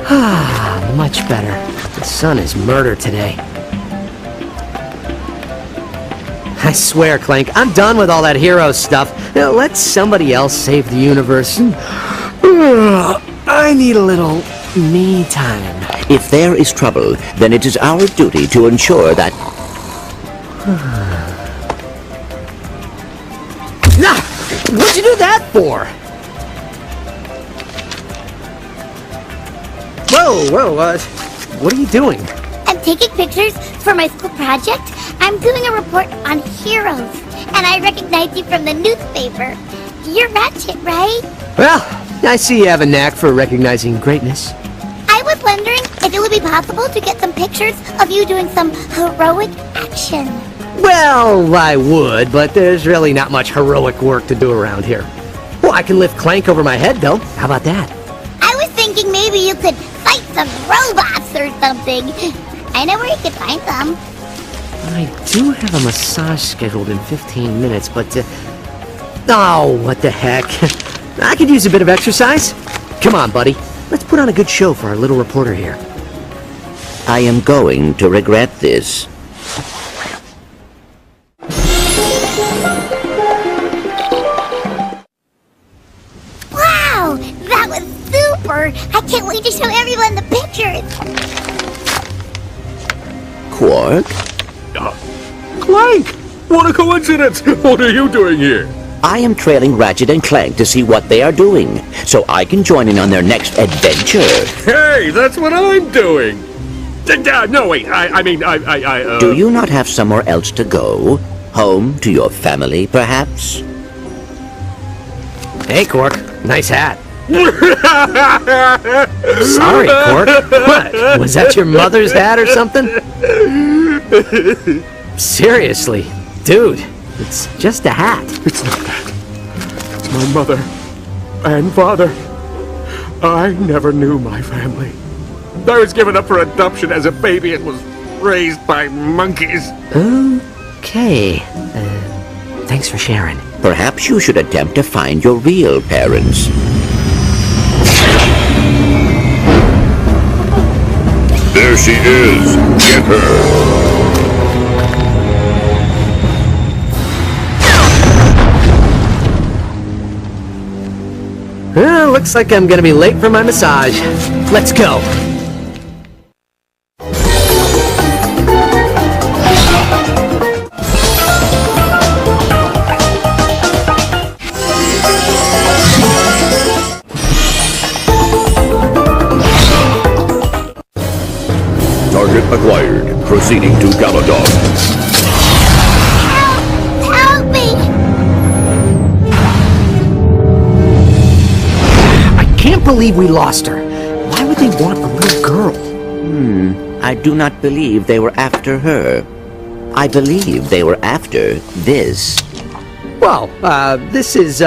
Ah, much better. The sun is murder today. I swear, Clank, I'm done with all that hero stuff. Now, let somebody else save the universe. I need a little me time. If there is trouble, then it is our duty to ensure that... Nah! What'd you do that for? Whoa, what are you doing? I'm taking pictures for my school project. I'm doing a report on heroes, and I recognize you from the newspaper. You're Ratchet, right? Well, I see you have a knack for recognizing greatness. I was wondering if it would be possible to get some pictures of you doing some heroic action. Well, I would, but there's really not much heroic work to do around here. Well, I can lift Clank over my head, though. How about that? I was thinking maybe you could fight some robots or something. I know where you could find them. I do have a massage scheduled in 15 minutes, but... Oh, what the heck. I could use a bit of exercise. Come on, buddy. Let's put on a good show for our little reporter here. I am going to regret this. Wow, that was super! I can't wait to show everyone the pictures! Quark? Clank! What a coincidence! What are you doing here? I am trailing Ratchet and Clank to see what they are doing, so I can join in on their next adventure. Hey, that's what I'm doing! No, wait, I mean, Do you not have somewhere else to go? Home to your family, perhaps? Hey, Quark. Nice hat. Sorry, Quark. What? Was that your mother's hat or something? Seriously, dude. It's just a hat. It's not that. It's my mother and father. I never knew my family. I was given up for adoption as a baby and was raised by monkeys. Okay. Thanks for sharing. Perhaps you should attempt to find your real parents. There she is. Get her. Well, looks like I'm gonna be late for my massage. Let's go. Target acquired. Proceeding to Galadog. Help me! I can't believe we lost her. Why would they want a little girl? I do not believe they were after her. I believe they were after this. Well, this is,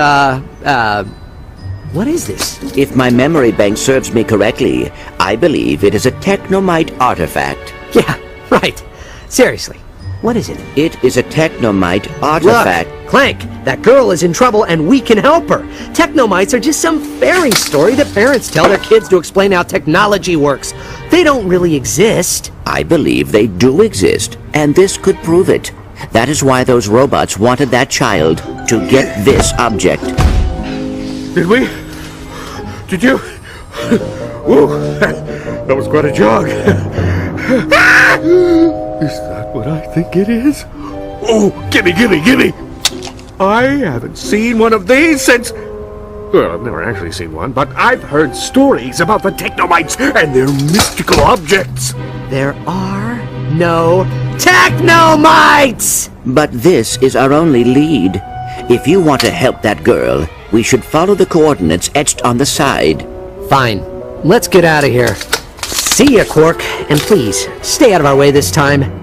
what is this? If my memory bank serves me correctly, I believe it is a technomite artifact. Yeah, right. Seriously, what is it? It is a technomite artifact. Look, Clank, that girl is in trouble and we can help her. Technomites are just some fairy story that parents tell their kids to explain how technology works. They don't really exist. I believe they do exist, and this could prove it. That is why those robots wanted that child to get this object. Did we? Did you? Whoa, that was quite a jog. Is that what I think it is? Oh, gimme! I haven't seen one of these since... Well, I've never actually seen one, but I've heard stories about the technomites and their mystical objects. There are no technomites! But this is our only lead. If you want to help that girl, we should follow the coordinates etched on the side. Fine. Let's get out of here. See ya, Quark. And please, stay out of our way this time.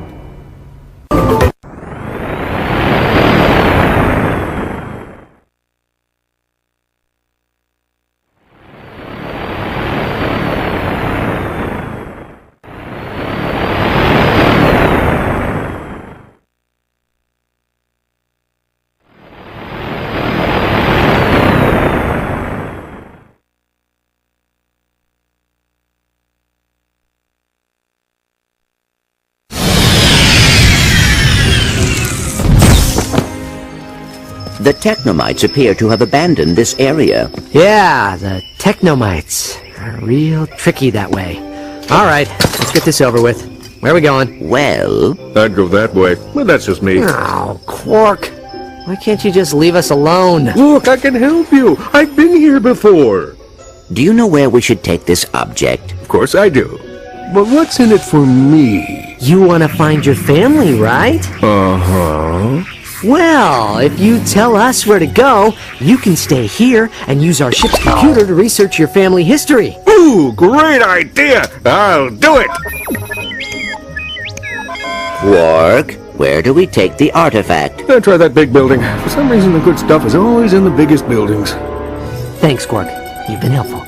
The Technomites appear to have abandoned this area. Yeah, the Technomites are real tricky that way. All right, let's get this over with. Where are we going? Well, I'd go that way, but that's just me. Oh, Quark. Why can't you just leave us alone? Look, I can help you. I've been here before. do you know where we should take this object? Of course I do. But what's in it for me? You want to find your family, right? Uh-huh. Well, if you tell us where to go, you can stay here and use our ship's computer to research your family history. Ooh, great idea! I'll do it! Quark, where do we take the artifact? Try that big building. For some reason, the good stuff is always in the biggest buildings. Thanks, Quark. You've been helpful.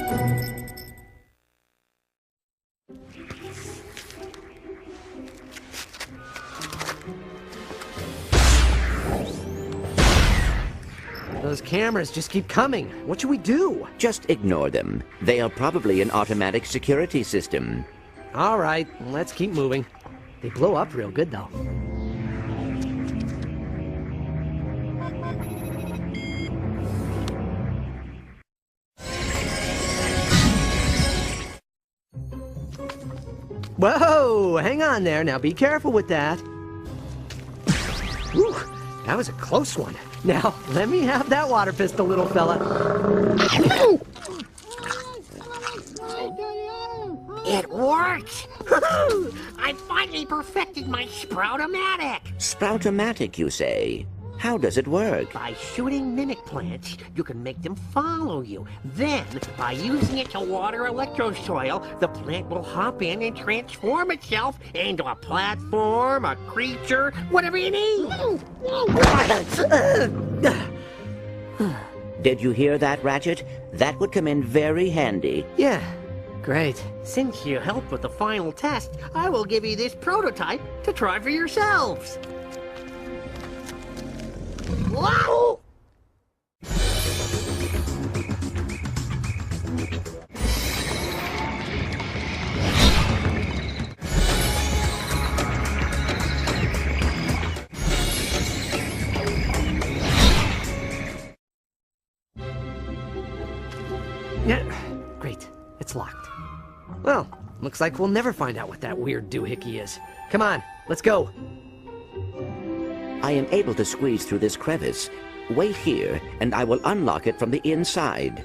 Those cameras just keep coming. What should we do? Just ignore them. They are probably an automatic security system. All right, let's keep moving. They blow up real good, though. Whoa, hang on there. Now be careful with that. Whew, that was a close one. Now, let me have that water pistol, little fella. It works! I finally perfected my Sproutomatic! Sproutomatic, you say? How does it work? By shooting mimic plants, you can make them follow you. Then, by using it to water electrosoil, the plant will hop in and transform itself into a platform, a creature, whatever you need. Did you hear that, Ratchet? That would come in very handy. Yeah, great. Since you helped with the final test, I will give you this prototype to try for yourselves. Wow! Yeah, great. It's locked. Well, looks like we'll never find out what that weird doohickey is. Come on, let's go. I am able to squeeze through this crevice. Wait here, and I will unlock it from the inside.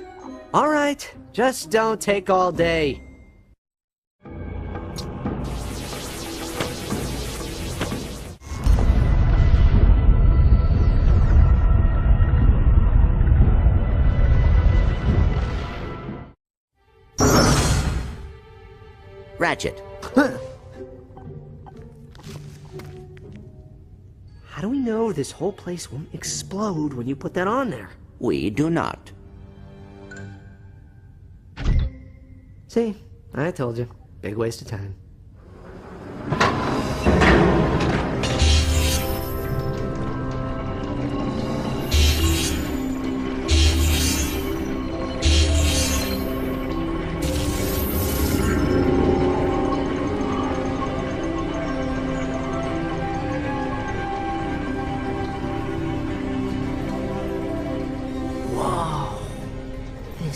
All right, just don't take all day. Ratchet, How do we know this whole place won't explode when you put that on there? we do not. See, I told you. Big waste of time.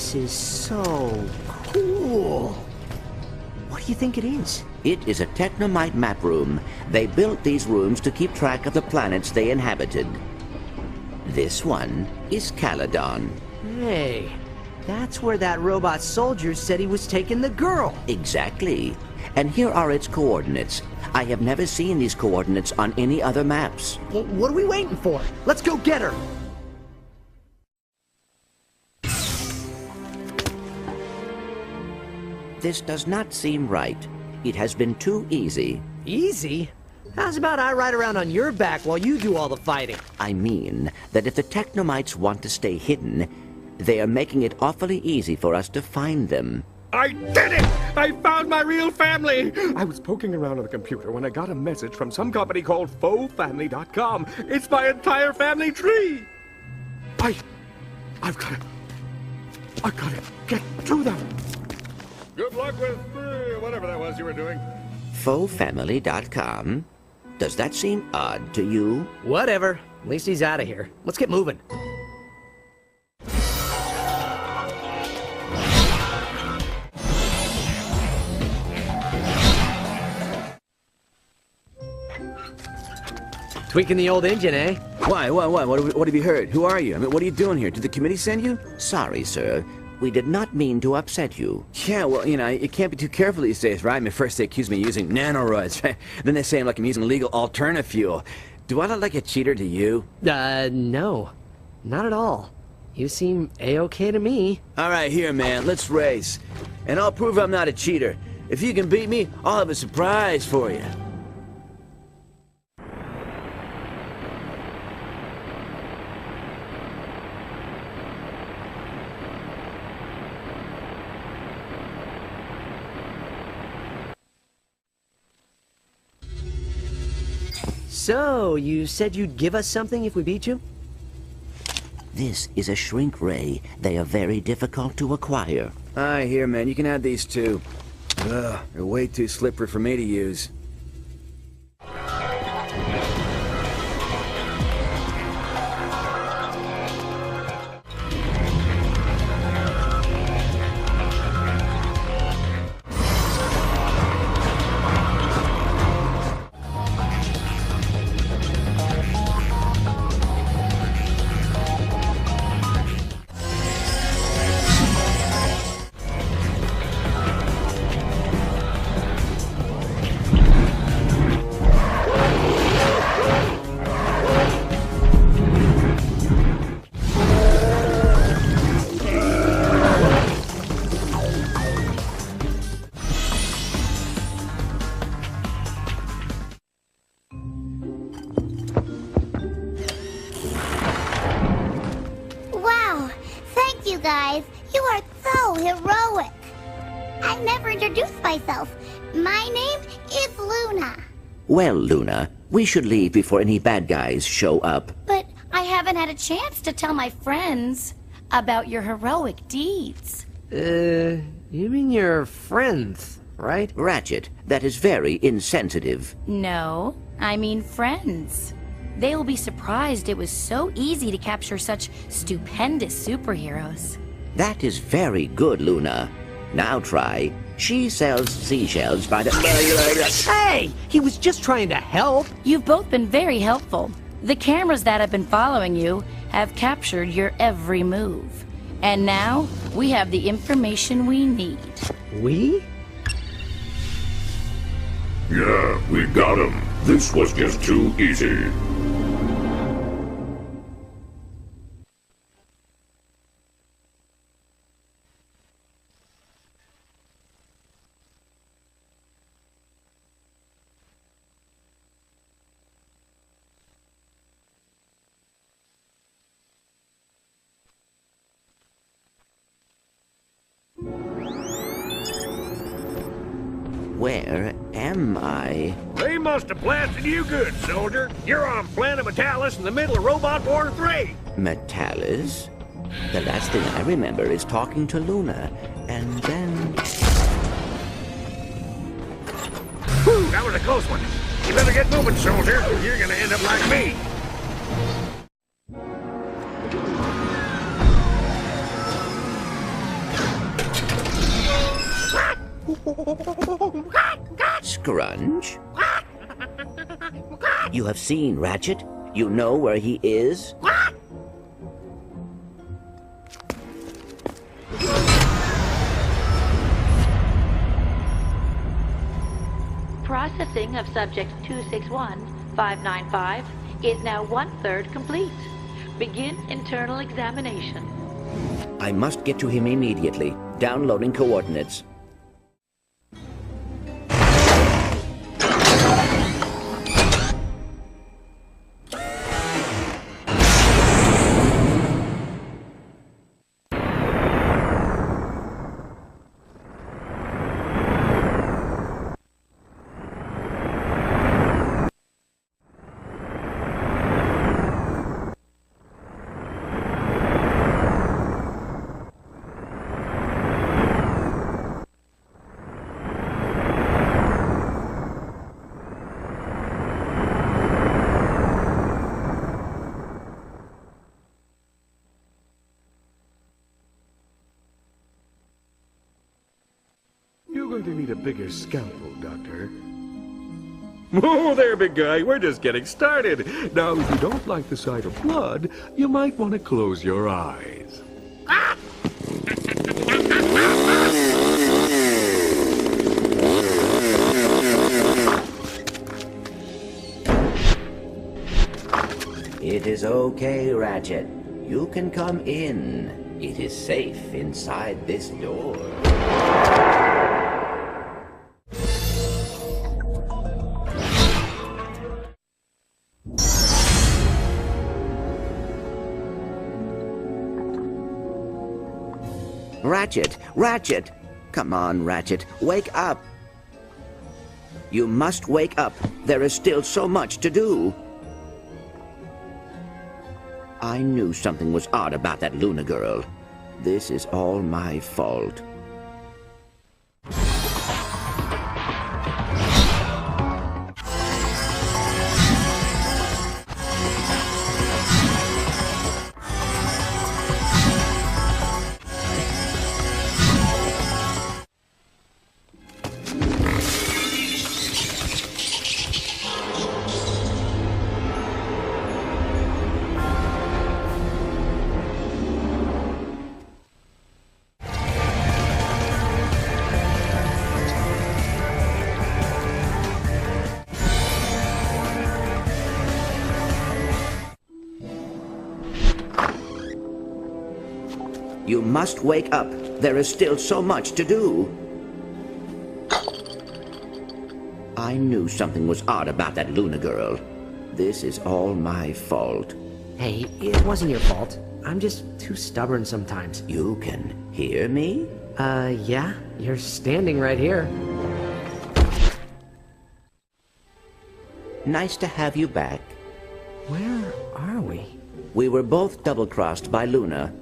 This is so cool. What do you think it is? It is a Technomite map room. They built these rooms to keep track of the planets they inhabited. This one is Caladon. Hey, that's where that robot soldier said he was taking the girl. Exactly. And here are its coordinates. I have never seen these coordinates on any other maps. Well, what are we waiting for? Let's go get her. This does not seem right. It has been too easy. Easy? How's about I ride around on your back while you do all the fighting? I mean that if the Technomites want to stay hidden, they are making it awfully easy for us to find them. I did it! I found my real family! I was poking around on the computer when I got a message from some company called FauxFamily.com. It's my entire family tree! I've gotta get to them! Good luck with whatever that was you were doing. FauxFamily.com? Does that seem odd to you? Whatever. At least he's out of here. Let's get moving. Tweaking the old engine, eh? Why? What have you heard? Who are you? I mean, what are you doing here? Did the committee send you? Sorry, sir. We did not mean to upset you. Yeah, well, you know, you can't be too careful these days, right? I mean, first they accuse me of using nanoroids, right? Then they say I'm like I'm using illegal alternative fuel. Do I look like a cheater to you? No. Not at all. You seem A-okay to me. All right, here, man. Let's race. And I'll prove I'm not a cheater. If you can beat me, I'll have a surprise for you. So, you said you'd give us something if we beat you? This is a shrink ray. They are very difficult to acquire. Here, man. You can have these too. Ugh, they're way too slippery for me to use. Wow, thank you guys. You are so heroic. I never introduced myself. My name is Luna. Well, Luna, we should leave before any bad guys show up. But I haven't had a chance to tell my friends about your heroic deeds. You mean your friends, right? Ratchet, that is very insensitive. No, I mean friends. They will be surprised it was so easy to capture such stupendous superheroes. That is very good, Luna. Now try. She sells seashells by the... Hey! He was just trying to help! You've both been very helpful. The cameras that have been following you have captured your every move. And now, we have the information we need. We? Yeah, we got him. This was just too easy. Where am I? They must have blasted you good, soldier. You're on planet Metalis in the middle of Robot War 3. Metalis? The last thing I remember is talking to Luna, and then... Whew, that was a close one. You better get moving, soldier. You're gonna end up like me. Scrunch? You have seen Ratchet? You know where he is? Processing of subject 261-595 is now 1/3 complete. Begin internal examination. I must get to him immediately. Downloading coordinates. You're going to need a bigger scalpel, Doctor. Oh, there, big guy. We're just getting started. Now, if you don't like the sight of blood, you might want to close your eyes. It is okay, Ratchet. You can come in. It is safe inside this door. Ratchet! Ratchet! Come on, Ratchet. Wake up! You must wake up. There is still so much to do. I knew something was odd about that Luna girl. This is all my fault. You must wake up. There is still so much to do. I knew something was odd about that Luna girl. This is all my fault. Hey, it wasn't your fault. I'm just too stubborn sometimes. You can hear me? Yeah. You're standing right here. Nice to have you back. Where are we? We were both double-crossed by Luna.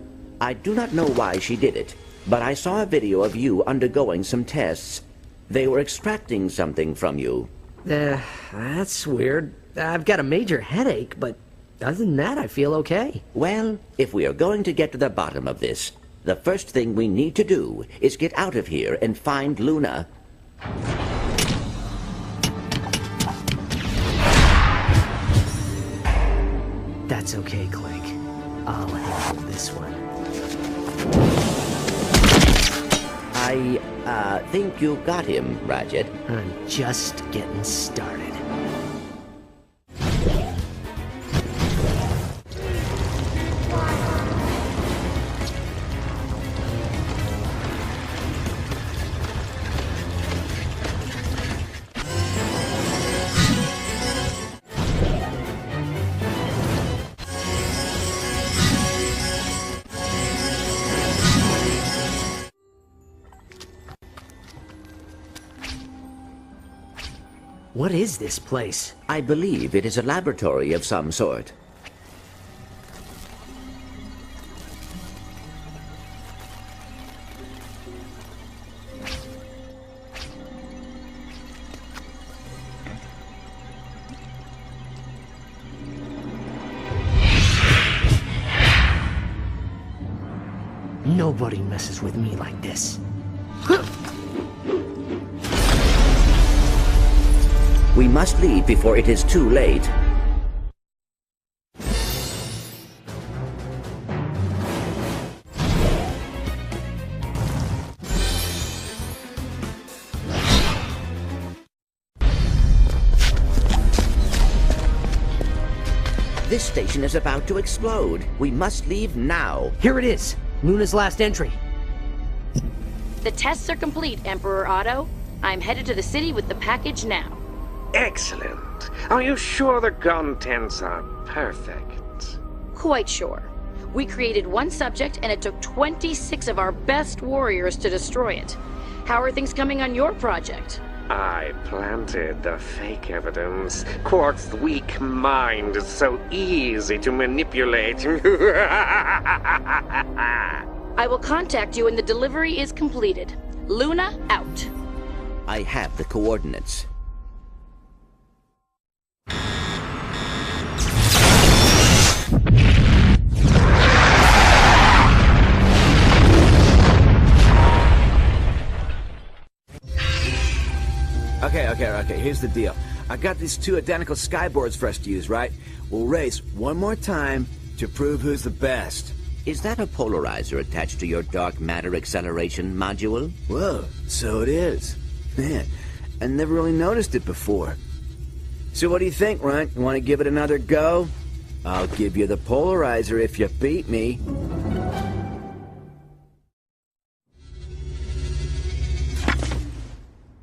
I do not know why she did it, but I saw a video of you undergoing some tests. They were extracting something from you. That's weird. I've got a major headache, but other than that, I feel okay. Well, if we are going to get to the bottom of this, the first thing we need to do is get out of here and find Luna. That's okay, Clank. I'll handle this one. I think you got him, Ratchet. I'm just getting started. What is this place? I believe it is a laboratory of some sort. Nobody messes with me like this. We must leave before it is too late. This station is about to explode. We must leave now. Here it is. Luna's last entry. The tests are complete, Emperor Otto. I'm headed to the city with the package now. Excellent. Are you sure the contents are perfect? Quite sure. We created one subject, and it took 26 of our best warriors to destroy it. How are things coming on your project? I planted the fake evidence. Quark's weak mind is so easy to manipulate. I will contact you when the delivery is completed. Luna, out. I have the coordinates. Okay, here's the deal. I got these two identical skyboards for us to use, right? We'll race one more time to prove who's the best. Is that a polarizer attached to your dark matter acceleration module? Whoa, so it is. Man, I never really noticed it before. So what do you think, Runt? You want to give it another go? I'll give you the polarizer if you beat me.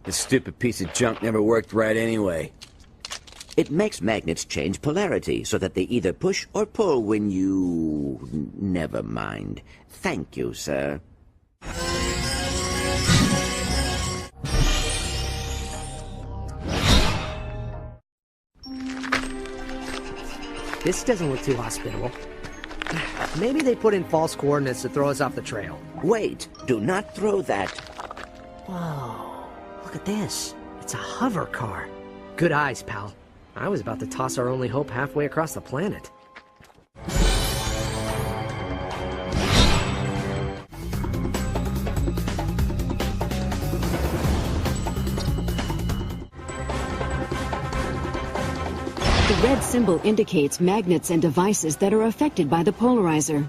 This stupid piece of junk never worked right anyway. It makes magnets change polarity so that they either push or pull when you... Never mind. Thank you, sir. This doesn't look too hospitable. Maybe they put in false coordinates to throw us off the trail. Wait, do not throw that. Whoa, look at this. It's a hover car. Good eyes, pal. I was about to toss our only hope halfway across the planet. The red symbol indicates magnets and devices that are affected by the polarizer.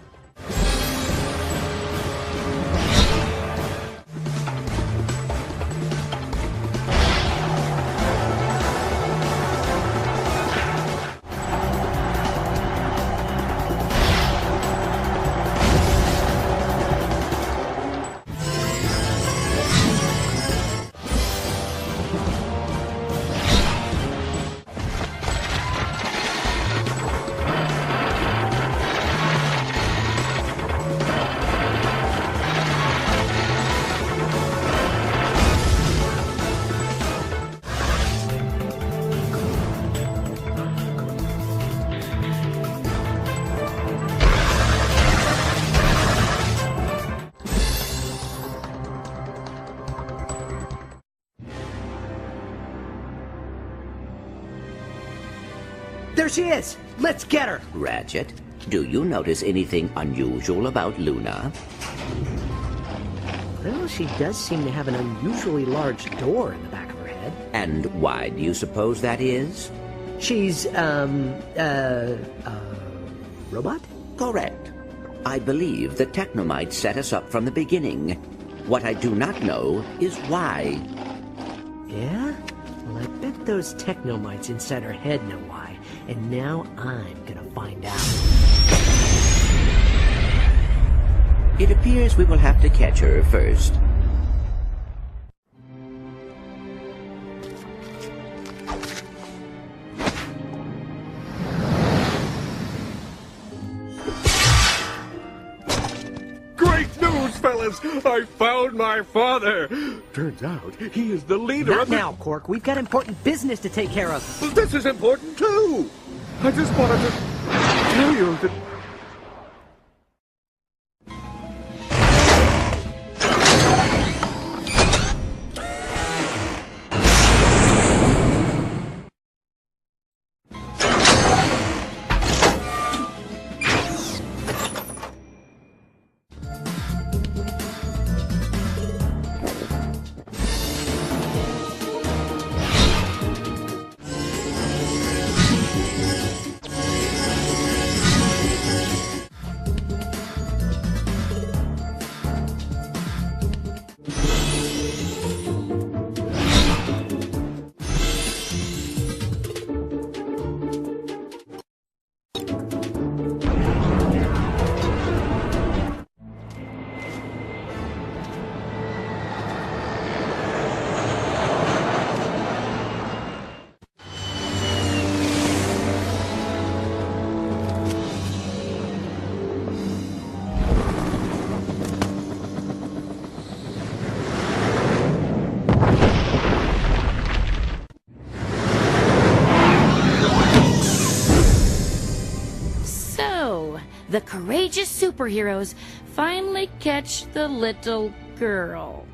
There she is! Let's get her! Ratchet, do you notice anything unusual about Luna? Well, she does seem to have an unusually large door in the back of her head. And why do you suppose that is? She's, robot? Correct. I believe the Technomites set us up from the beginning. What I do not know is why. Yeah? Well, I bet those Technomites inside her head know why. And now I'm gonna find out. It appears we will have to catch her first. Great news, fellas! I found my father! Turns out he is the leader Not of the... now, Cork. We've got important business to take care of. Well, this is important, too! I just wanted to tell you that... The courageous superheroes finally catch the little girl.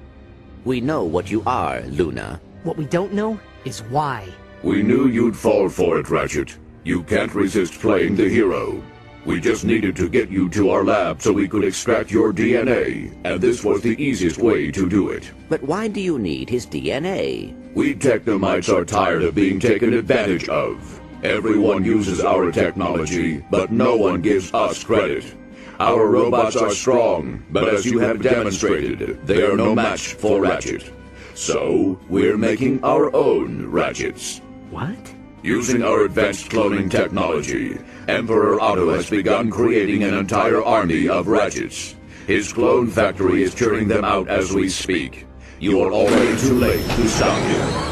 We know what you are, Luna. What we don't know is why. We knew you'd fall for it, Ratchet. You can't resist playing the hero. We just needed to get you to our lab so we could extract your DNA, and this was the easiest way to do it. But why do you need his DNA? We Technomites are tired of being taken advantage of. Everyone uses our technology, but no one gives us credit. Our robots are strong, but as you have demonstrated, they are no match for Ratchet. So, we're making our own Ratchets. What? Using our advanced cloning technology, Emperor Otto has begun creating an entire army of Ratchets. His clone factory is churning them out as we speak. You are already too late to stop him.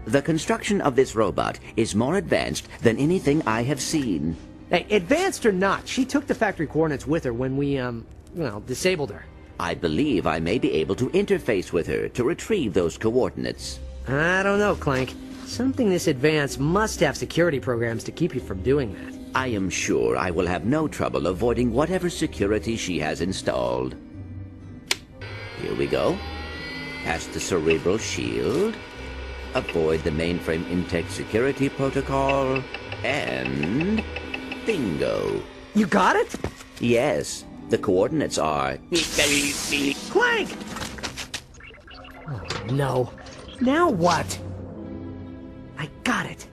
The construction of this robot is more advanced than anything I have seen. Hey, advanced or not, she took the factory coordinates with her when we, disabled her. I believe I may be able to interface with her to retrieve those coordinates. I don't know, Clank. Something this advanced must have security programs to keep you from doing that. I am sure I will have no trouble avoiding whatever security she has installed. Here we go. Past the cerebral shield. Avoid the mainframe intake security protocol. And... bingo. You got it? Yes. The coordinates are... Clank! Oh, no. Now what? I got it.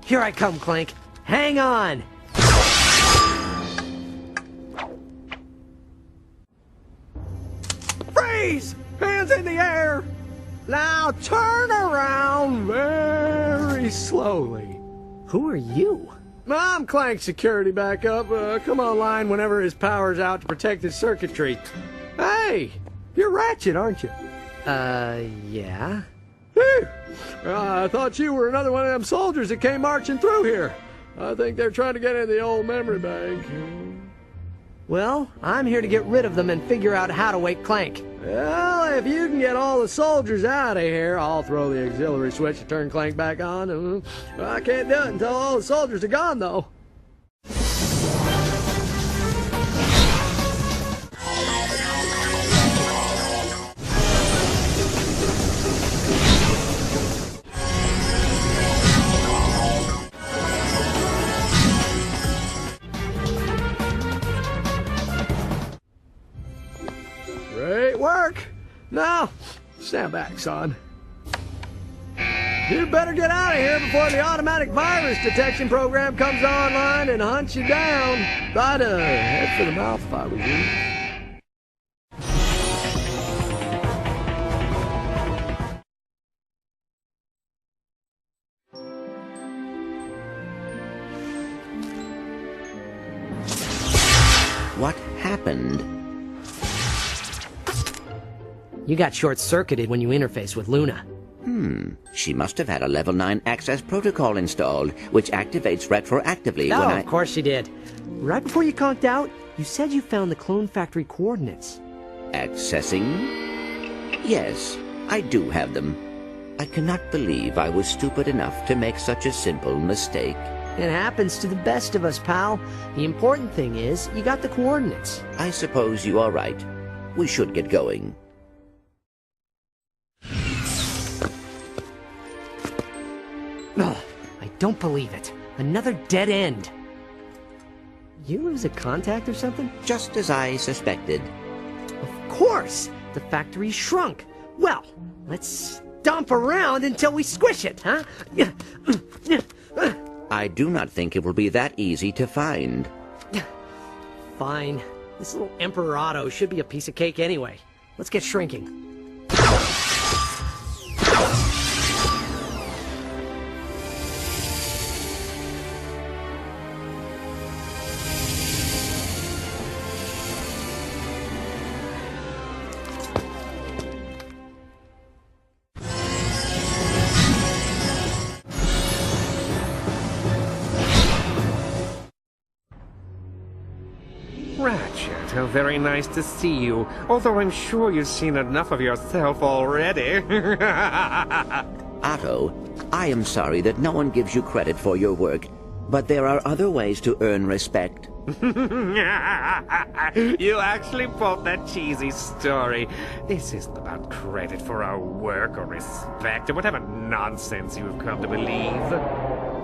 Here I come, Clank. Hang on! Freeze! Hands in the air! Now turn around very slowly. Who are you? I'm Clank Security Backup. Come online whenever his power's out to protect his circuitry. Hey, you're Ratchet, aren't you? Yeah. Hey, I thought you were another one of them soldiers that came marching through here. I think they're trying to get in the old memory bank. Well, I'm here to get rid of them and figure out how to wake Clank. Well, if you can get all the soldiers out of here, I'll throw the auxiliary switch to turn Clank back on. I can't do it until all the soldiers are gone, though. Great work! Now, stand back, son. You better get out of here before the automatic virus detection program comes online and hunts you down. I'd head for the mouth if I was you. What happened? You got short-circuited when you interfaced with Luna. She must have had a Level 9 access protocol installed, which activates retroactively when Of course she did. Right before you conked out, you said you found the clone factory coordinates. Accessing? Yes, I do have them. I cannot believe I was stupid enough to make such a simple mistake. It happens to the best of us, pal. The important thing is, you got the coordinates. I suppose you are right. We should get going. Ugh, I don't believe it. Another dead end. You lose a contact or something? Just as I suspected. Of course! The factory shrunk. Well, let's stomp around until we squish it, huh? I do not think it will be that easy to find. Fine. This little Emperor Otto should be a piece of cake anyway. Let's get shrinking. Ratchet, how very nice to see you, although I'm sure you've seen enough of yourself already. Otto, I am sorry that no one gives you credit for your work, but there are other ways to earn respect. You actually pulled that cheesy story. This isn't about credit for our work or respect or whatever nonsense you've come to believe.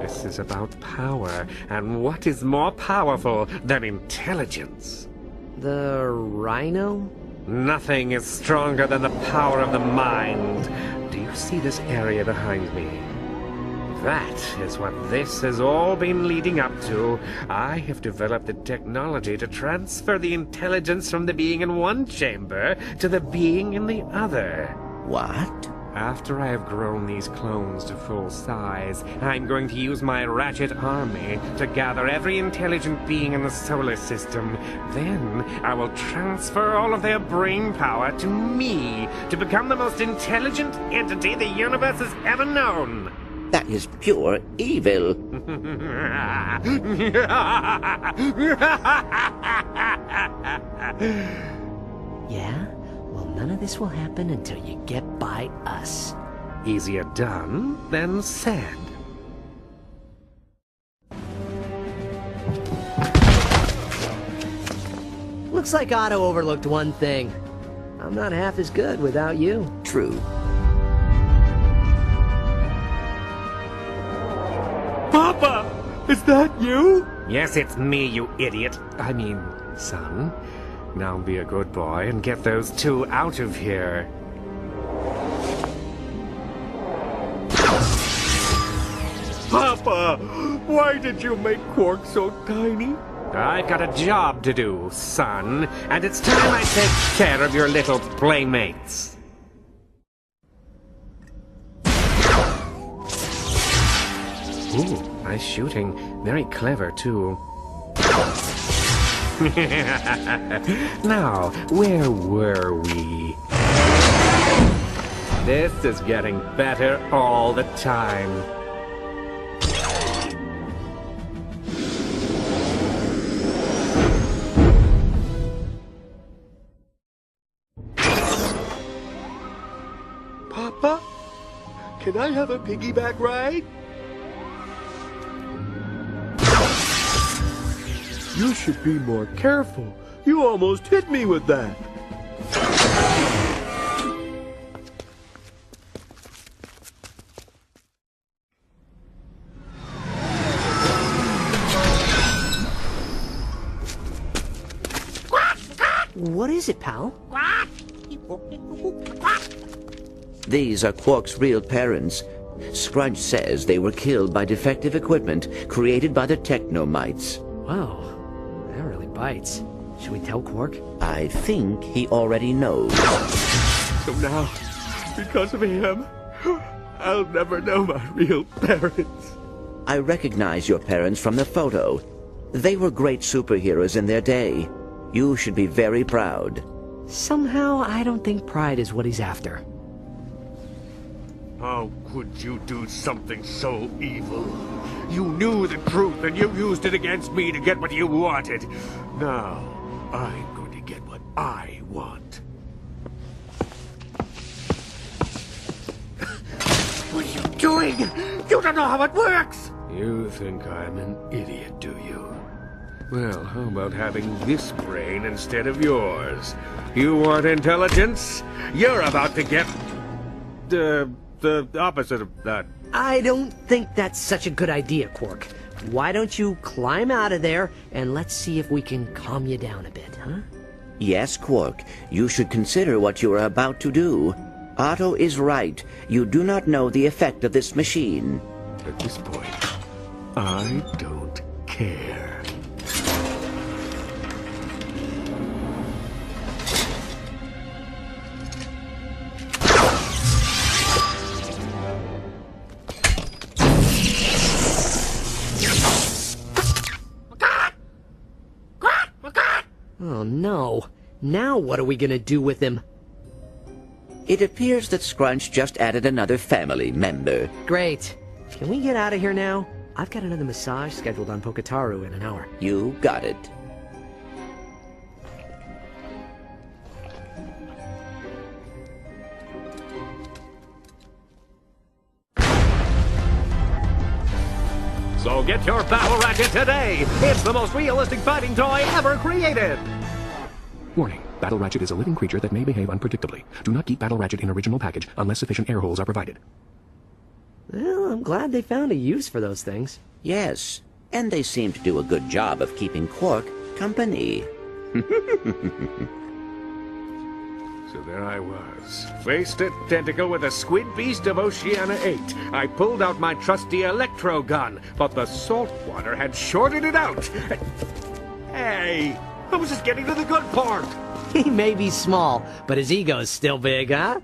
This is about power, and what is more powerful than intelligence? The rhino? Nothing is stronger than the power of the mind. Do you see this area behind me? That is what this has all been leading up to. I have developed the technology to transfer the intelligence from the being in one chamber to the being in the other. What? After I have grown these clones to full size, I'm going to use my Ratchet army to gather every intelligent being in the solar system. Then I will transfer all of their brain power to me to become the most intelligent entity the universe has ever known. That is pure evil. Yeah? Well, none of this will happen until you get by us. Easier done than said. Looks like Otto overlooked one thing. I'm not half as good without you. True. Papa! Is that you? Yes, it's me, you idiot. I mean, son. Now be a good boy and get those two out of here. Papa! Why did you make Quark so tiny? I've got a job to do, son, and it's time I take care of your little playmates. Ooh, nice shooting. Very clever, too. Now, where were we? This is getting better all the time. Papa, can I have a piggyback ride? You should be more careful. You almost hit me with that. What is it, pal? These are Quark's real parents. Scrunch says they were killed by defective equipment created by the Technomites. Wow, that really bites. Should we tell Quark? I think he already knows. So now, because of him, I'll never know my real parents. I recognize your parents from the photo. They were great superheroes in their day. You should be very proud. Somehow, I don't think pride is what he's after. How could you do something so evil? You knew the truth and you used it against me to get what you wanted. Now, I'm going to get what I want. What are you doing? You don't know how it works! You think I'm an idiot, do you? Well, how about having this brain instead of yours? You want intelligence? You're about to get... the opposite of that. I don't think that's such a good idea, Quark. Why don't you climb out of there and let's see if we can calm you down a bit, huh? Yes, Quark, you should consider what you are about to do. Otto is right. You do not know the effect of this machine. At this point, I don't care. Oh no. Now what are we gonna do with him? It appears that Scrunch just added another family member. Great. Can we get out of here now? I've got another massage scheduled on Poketaru in an hour. You got it. So get your Battle Ratchet today! It's the most realistic fighting toy ever created! Warning. Battle Ratchet is a living creature that may behave unpredictably. Do not keep Battle Ratchet in original package unless sufficient air holes are provided. Well, I'm glad they found a use for those things. Yes, and they seem to do a good job of keeping Quark company. So there I was, face to tentacle with a squid beast of Oceania 8. I pulled out my trusty electro gun, but the salt water had shorted it out. Hey, I was just getting to the good part. He may be small, but his ego's still big, huh?